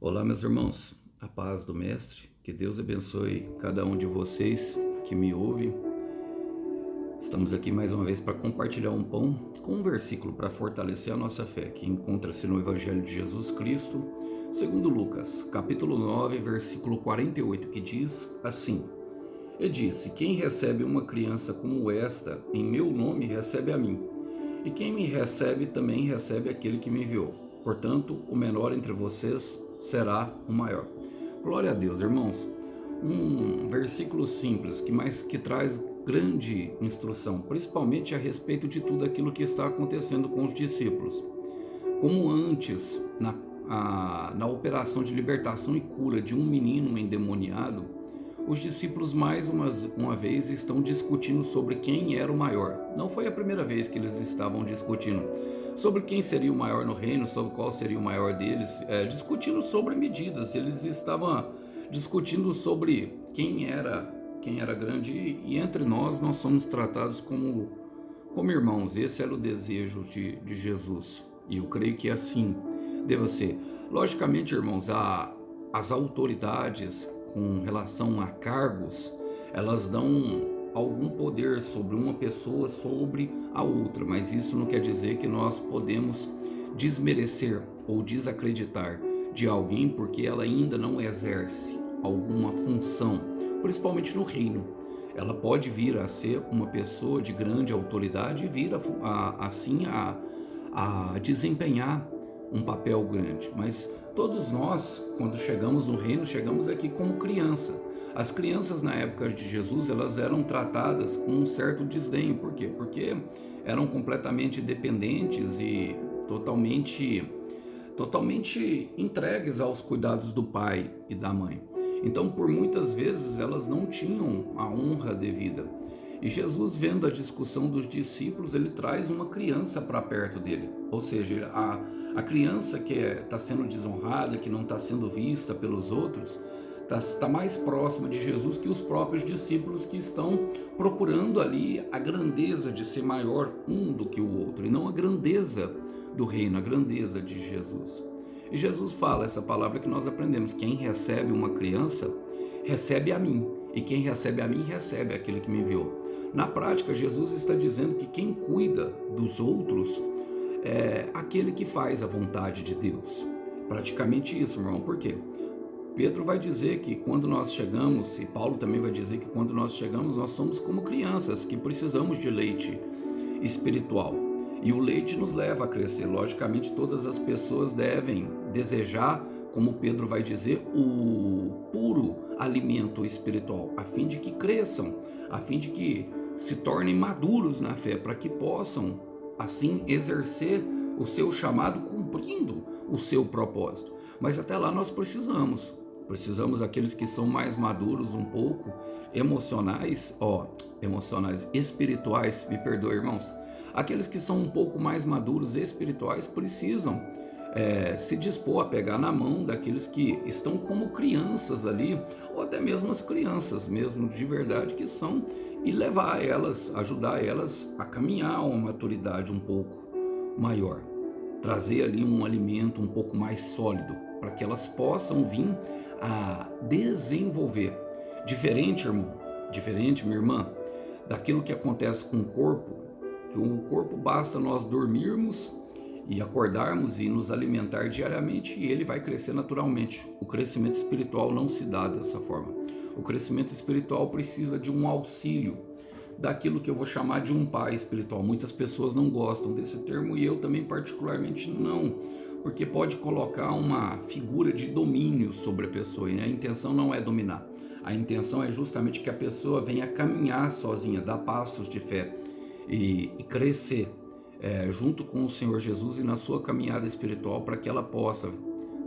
Olá, meus irmãos, a paz do Mestre, que Deus abençoe cada um de vocês que me ouve. Estamos aqui mais uma vez para compartilhar um pão com um versículo para fortalecer a nossa fé, que encontra-se no Evangelho de Jesus Cristo, segundo Lucas, capítulo 9, versículo 48, que diz assim: E disse: Quem recebe uma criança como esta, em meu nome, recebe a mim, e quem me recebe também recebe aquele que me enviou. Portanto, o menor entre vocês será o maior. Glória a Deus, irmãos. Um versículo simples, que traz grande instrução, principalmente a respeito de tudo aquilo que está acontecendo com os discípulos. Como antes, na operação de libertação e cura de um menino endemoniado, os discípulos mais uma vez estão discutindo sobre quem era o maior. Não foi a primeira vez que eles estavam discutindo sobre quem seria o maior no reino, sobre qual seria o maior deles, discutindo sobre medidas. Eles estavam discutindo sobre quem era grande, e entre nós somos tratados como irmãos. Esse era o desejo de Jesus, e eu creio que assim deva ser. Logicamente, irmãos, as autoridades com relação a cargos, elas dão algum poder sobre uma pessoa, sobre a outra, mas isso não quer dizer que nós podemos desmerecer ou desacreditar de alguém porque ela ainda não exerce alguma função, principalmente no reino. Ela pode vir a ser uma pessoa de grande autoridade e vir a desempenhar um papel grande, mas todos nós, quando chegamos no reino, chegamos aqui como criança. As crianças na época de Jesus, elas eram tratadas com um certo desdenho. Por quê? Porque eram completamente dependentes e totalmente entregues aos cuidados do pai e da mãe. Então, por muitas vezes, elas não tinham a honra devida. E Jesus, vendo a discussão dos discípulos, ele traz uma criança para perto dele. Ou seja, a criança que está sendo desonrada, que não está sendo vista pelos outros, está mais próxima de Jesus que os próprios discípulos, que estão procurando ali a grandeza de ser maior um do que o outro, e não a grandeza do reino, a grandeza de Jesus. E Jesus fala essa palavra que nós aprendemos: quem recebe uma criança, recebe a mim, e quem recebe a mim, recebe aquele que me enviou. Na prática, Jesus está dizendo que quem cuida dos outros é aquele que faz a vontade de Deus. Praticamente isso, irmão. Por quê? Pedro vai dizer que quando nós chegamos, e Paulo também vai dizer que quando nós chegamos, nós somos como crianças que precisamos de leite espiritual. E o leite nos leva a crescer. Logicamente, todas as pessoas devem desejar, como Pedro vai dizer, o puro alimento espiritual, a fim de que cresçam, a fim de que se tornem maduros na fé, para que possam, assim, exercer o seu chamado, cumprindo o seu propósito. Mas até lá nós precisamos aqueles que são mais maduros um pouco, emocionais, espirituais, me perdoe, irmãos. Aqueles que são um pouco mais maduros espirituais precisam se dispor a pegar na mão daqueles que estão como crianças ali, ou até mesmo as crianças mesmo de verdade que são, e levar elas, ajudar elas a caminhar a uma maturidade um pouco maior, trazer ali um alimento um pouco mais sólido, para que elas possam vir a desenvolver. Diferente, irmão, diferente, minha irmã, daquilo que acontece com o corpo, que o corpo basta nós dormirmos e acordarmos e nos alimentar diariamente, e ele vai crescer naturalmente. O crescimento espiritual não se dá dessa forma. O crescimento espiritual precisa de um auxílio, daquilo que eu vou chamar de um pai espiritual. Muitas pessoas não gostam desse termo, e eu também particularmente não, porque pode colocar uma figura de domínio sobre a pessoa, e a intenção não é dominar. A intenção é justamente que a pessoa venha caminhar sozinha, dar passos de fé e crescer junto com o Senhor Jesus e na sua caminhada espiritual, para que ela possa,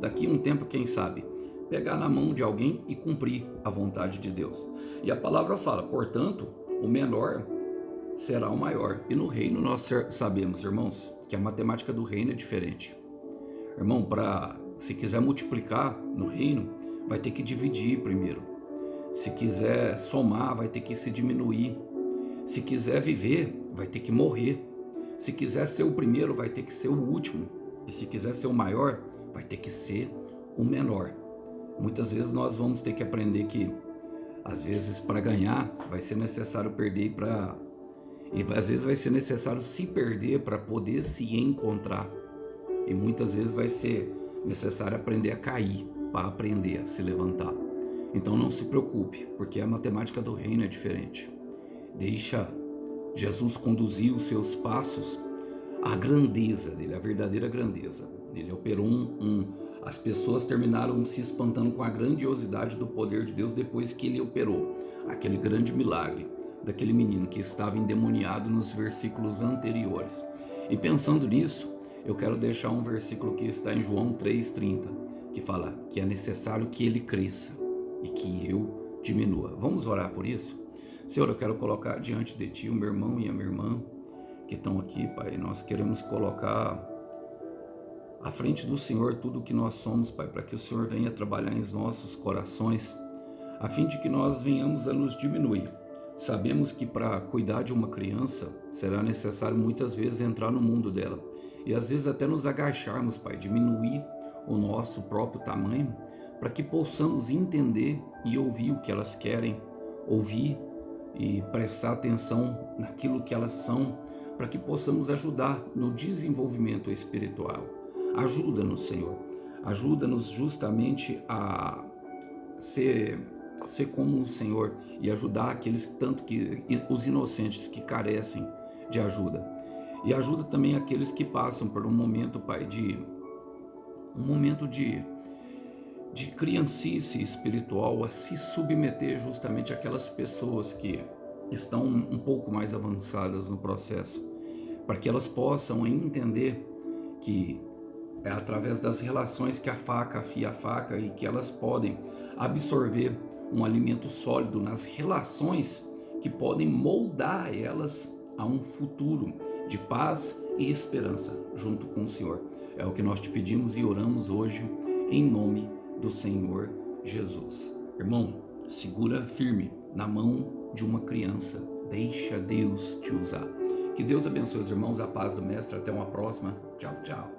daqui a um tempo, quem sabe, pegar na mão de alguém e cumprir a vontade de Deus. E a palavra fala, portanto, o menor será o maior. E no reino nós sabemos, irmãos, que a matemática do reino é diferente. Irmão, se quiser multiplicar no reino, vai ter que dividir primeiro. Se quiser somar, vai ter que se diminuir. Se quiser viver, vai ter que morrer. Se quiser ser o primeiro, vai ter que ser o último. E se quiser ser o maior, vai ter que ser o menor. Muitas vezes nós vamos ter que aprender que, às vezes, para ganhar, vai ser necessário perder e às vezes vai ser necessário se perder para poder se encontrar. E muitas vezes vai ser necessário aprender a cair para aprender a se levantar. Então não se preocupe, porque a matemática do reino é diferente. Deixa Jesus conduzir os seus passos à grandeza dele, a verdadeira grandeza. Ele operou as pessoas terminaram se espantando com a grandiosidade do poder de Deus depois que ele operou aquele grande milagre daquele menino que estava endemoniado nos versículos anteriores. E pensando nisso, eu quero deixar um versículo que está em João 3,30, que fala que é necessário que ele cresça e que eu diminua. Vamos orar por isso? Senhor, eu quero colocar diante de Ti o meu irmão e a minha irmã que estão aqui, Pai. Nós queremos colocar à frente do Senhor tudo o que nós somos, Pai, para que o Senhor venha trabalhar em nossos corações, a fim de que nós venhamos a nos diminuir. Sabemos que para cuidar de uma criança será necessário muitas vezes entrar no mundo dela e às vezes até nos agacharmos, Pai, diminuir o nosso próprio tamanho para que possamos entender e ouvir o que elas querem ouvir e prestar atenção naquilo que elas são, para que possamos ajudar no desenvolvimento espiritual. Ajuda-nos, Senhor. Ajuda-nos justamente a ser como o Senhor e ajudar aqueles os inocentes que carecem de ajuda. E ajuda também aqueles que passam por um momento, Pai, de criancice espiritual, a se submeter justamente àquelas pessoas que estão um pouco mais avançadas no processo, para que elas possam entender que é através das relações que a faca afia a faca e que elas podem absorver um alimento sólido nas relações que podem moldar elas a um futuro de paz e esperança junto com o Senhor. É o que nós te pedimos e oramos hoje em nome do Senhor Jesus. Irmão, segura firme na mão de uma criança. Deixa Deus te usar. Que Deus abençoe os irmãos. A paz do Mestre. Até uma próxima. Tchau, tchau.